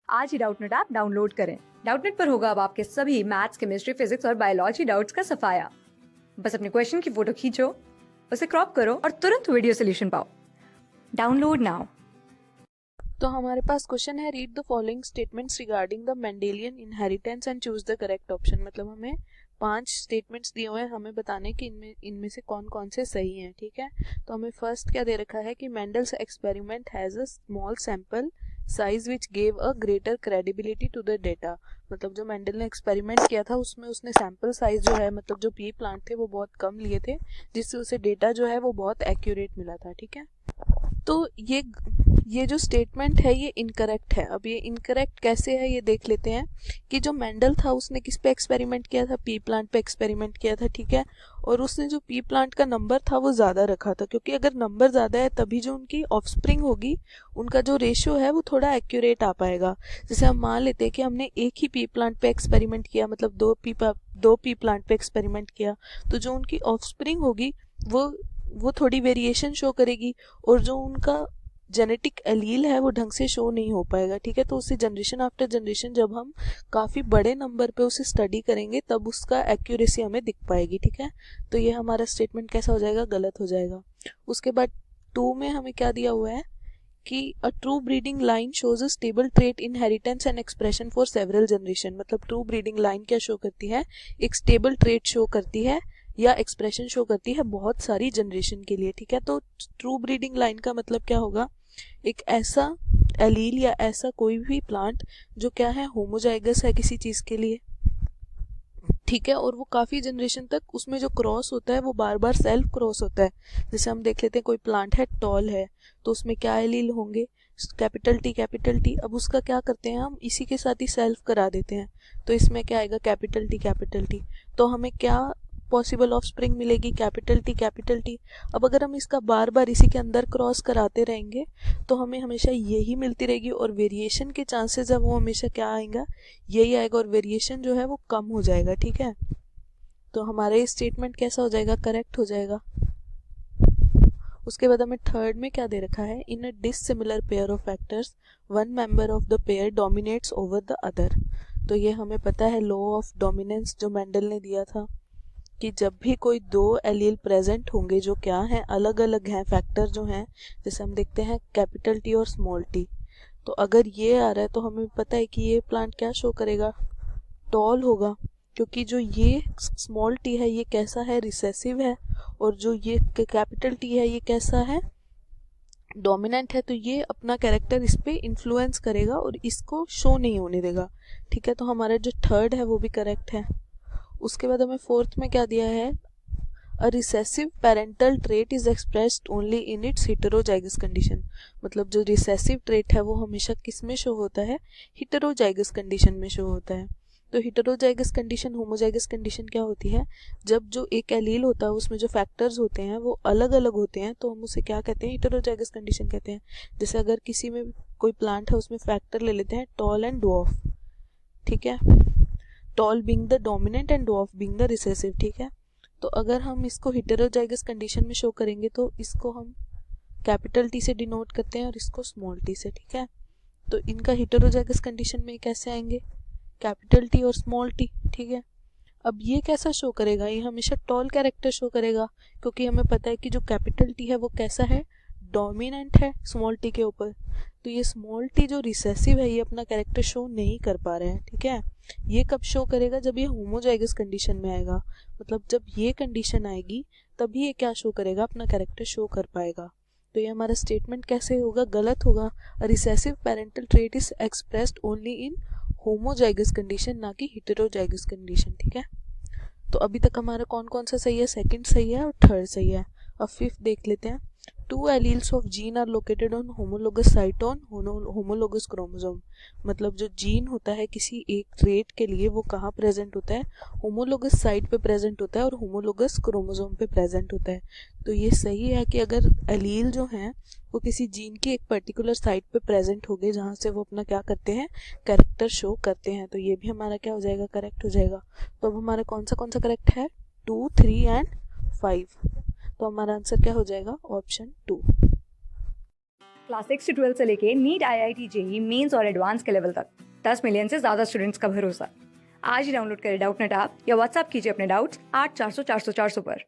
आज ही Doubtnut app download करें। Doubtnut पर होगा अब आपके सभी मैथ्स, केमिस्ट्री, फिजिक्स और बायोलॉजी डाउट्स का सफाया। बस अपने क्वेश्चन की फोटो खींचो, उसे क्रॉप करो और तुरंत वीडियो सोल्यूशन पाओ। Download now. तो हमारे पास क्वेश्चन है, read the following statements regarding the Mendelian inheritance and choose the correct option. मतलब हमें 5 स्टेटमेंट्स दिए हुए हैं, हमें बताने कि इनमें से कौन कौन से सही हैं। ठीक है, तो हमें फर्स्ट क्या दे रखा है कि Mendel's experiment has a small sample size which gave a greater credibility to the data. मतलब जो मेंडल ने एक्सपेरिमेंट किया था उसमें उसने सैंपल साइज जो है, मतलब जो पी प्लांट थे वो बहुत कम लिए थे, जिससे उसे डेटा जो है वो बहुत एक्यूरेट मिला था। ठीक है, तो ये जो स्टेटमेंट है ये इनकरेक्ट है। अब ये इनकरेक्ट कैसे है ये देख लेते हैं कि जो मेंडल था उसने किस पे एक्सपेरिमेंट किया था, पी प्लांट पे एक्सपेरिमेंट किया था। ठीक है, और उसने जो पी प्लांट का नंबर था वो ज़्यादा रखा था, क्योंकि अगर नंबर ज़्यादा है तभी जो उनकी ऑफस्प्रिंग होगी उनका जो रेशियो है वो थोड़ा एक्यूरेट आ पाएगा। जैसे हम मान लेते हैं कि हमने एक ही पी प्लांट पे एक्सपेरिमेंट किया, मतलब दो पी प्लांट पे एक्सपेरिमेंट किया, तो जो उनकी ऑफस्प्रिंग होगी वो थोड़ी वेरिएशन शो करेगी, और जो उनका जेनेटिक एलील है वो ढंग से शो नहीं हो पाएगा। ठीक है, तो उसे जनरेशन आफ्टर जनरेशन जब हम काफ़ी बड़े नंबर पे उसे स्टडी करेंगे तब उसका एक्यूरेसी हमें दिख पाएगी। ठीक है, तो ये हमारा स्टेटमेंट कैसा हो जाएगा, गलत हो जाएगा। उसके बाद 2 में हमें क्या दिया हुआ है कि a true breeding line shows a stable trait inheritance and expression for several generation. मतलब ट्रू ब्रीडिंग लाइन क्या शो करती है, एक स्टेबल ट्रेट शो करती है या एक्सप्रेशन शो करती है बहुत सारी जनरेशन के लिए। ठीक है, तो ट्रू ब्रीडिंग लाइन का मतलब क्या होगा, एक ऐसा एलील या ऐसा कोई भी प्लांट जो क्या है, होमोजाइगस है किसी चीज के लिए। ठीक है, और वो काफी जनरेशन तक उसमें जो क्रॉस होता है वो बार बार सेल्फ क्रॉस होता है। जैसे हम देख लेते हैं कोई प्लांट है, टॉल है, तो उसमें क्या एलील होंगे, कैपिटल टी कैपिटल टी। अब उसका क्या करते हैं, हम इसी के साथ ही सेल्फ करा देते हैं, तो इसमें क्या आएगा, कैपिटल टी कैपिटल टी। तो हमें क्या पॉसिबल ऑफ स्प्रिंग मिलेगी, कैपिटल टी कैपिटल टी। अब अगर हम इसका बार बार इसी के अंदर क्रॉस कराते रहेंगे तो हमें हमेशा यही मिलती रहेगी, और वेरिएशन के चांसेस है वो हमेशा क्या आएगा, यही आएगा, और वेरिएशन जो है वो कम हो जाएगा। ठीक है, तो हमारा ये स्टेटमेंट कैसा हो जाएगा, करेक्ट हो जाएगा। उसके बाद हमें थर्ड में क्या दे रखा है, in a dissimilar pair of factors one member of the pair dominates over the other. तो ये हमें पता है लॉ ऑफ डोमिनेंस जो मेंडल ने दिया था, कि जब भी कोई 2 एलील प्रेजेंट होंगे जो क्या हैं, अलग अलग हैं फैक्टर जो हैं, जैसे हम देखते हैं कैपिटल टी और स्मॉल टी, तो अगर ये आ रहा है तो हमें पता है कि ये प्लांट क्या शो करेगा, टॉल होगा, क्योंकि जो ये स्मॉल टी है ये कैसा है, रिसेसिव है, और जो ये कैपिटल टी है ये कैसा है, डोमिनेंट है। तो ये अपना कैरेक्टर इस पे इन्फ्लुएंस करेगा और इसको शो नहीं होने देगा। ठीक है, तो हमारा जो थर्ड है वो भी करेक्ट है। उसके बाद हमें फोर्थ में क्या दिया है, अ recessive parental trait is expressed only in its heterozygous condition. मतलब जो रिसेसिव ट्रेट है वो हमेशा किस में शो होता है, हिटेरोजाइगस कंडीशन में शो होता है। तो हिटेरोजाइगस कंडीशन, होमोजाइगस कंडीशन क्या होती है, जब जो एक एलील होता है उसमें जो फैक्टर्स होते हैं वो अलग अलग होते हैं, तो हम उसे क्या कहते हैं, हिटेरोजाइगस कंडीशन कहते हैं। जैसे अगर किसी में कोई प्लांट है उसमें फैक्टर ले लेते हैं टॉल एंड ड्वार्फ। ठीक है, tall being the dominant and dwarf being the recessive. ठीक है, तो अगर हम इसको हेटेरोजाइगस कंडीशन में शो करेंगे तो इसको हम कैपिटल टी से डिनोट करते हैं और इसको स्मॉल टी से। ठीक है, तो इनका हेटेरोजाइगस कंडीशन में कैसे आएंगे, कैपिटल टी और स्मॉल टी। ठीक है, अब ये कैसा शो करेगा, ये हमेशा टॉल कैरेक्टर शो करेगा, क्योंकि हमें पता है कि जो कैपिटल टी है वो कैसा है, डोमिनेंट है स्मॉल टी के ऊपर। तो ये स्मॉल टी जो रिसेसिव है ये अपना कैरेक्टर शो नहीं कर पा रहे हैं। ठीक है, ये कब शो करेगा, जब ये होमोजाइगस कंडीशन में आएगा, मतलब जब ये कंडीशन आएगी तभी ये क्या शो करेगा, अपना कैरेक्टर शो कर पाएगा। तो ये हमारा स्टेटमेंट कैसे होगा, गलत होगा। Recessive parental trait is expressed only in homozygous condition, ना कि हेटेरोजाइगस कंडीशन। ठीक है, तो अभी तक हमारा कौन कौन सा सही है, सेकंड सही है और थर्ड सही है। अब फिफ्थ देख लेते हैं, 2 alleles of gene are located on homologous site on homologous chromosome। मतलब जो जीन होता है किसी एक ट्रेट के लिए वो कहाँ प्रेजेंट होता है, होमोलोगस साइट पे प्रेजेंट होता है और होमोलोगस क्रोमोसोम पे प्रेजेंट होता है। तो ये सही है कि अगर एलील जो हैं वो किसी जीन की एक पर्टिकुलर साइट पे प्रेजेंट हो गए जहाँ से वो अपना क्या करते हैं, कैरेक्टर शो करते हैं, तो ये भी हमारा क्या हो जाएगा, करेक्ट हो जाएगा। तो अब हमारा कौन सा करेक्ट है, 2, 3 एंड 5। तो हमारा आंसर क्या हो जाएगा, ऑप्शन 2। क्लास 6 से 12 से लेके नीट, IIT, JEE मेंस और एडवांस के लेवल तक 10 मिलियन से ज्यादा स्टूडेंट्स का भरोसा। आज ही डाउनलोड करें डाउटनेट ऐप या व्हाट्सएप कीजिए अपने डाउट्स 8400 400 400 पर।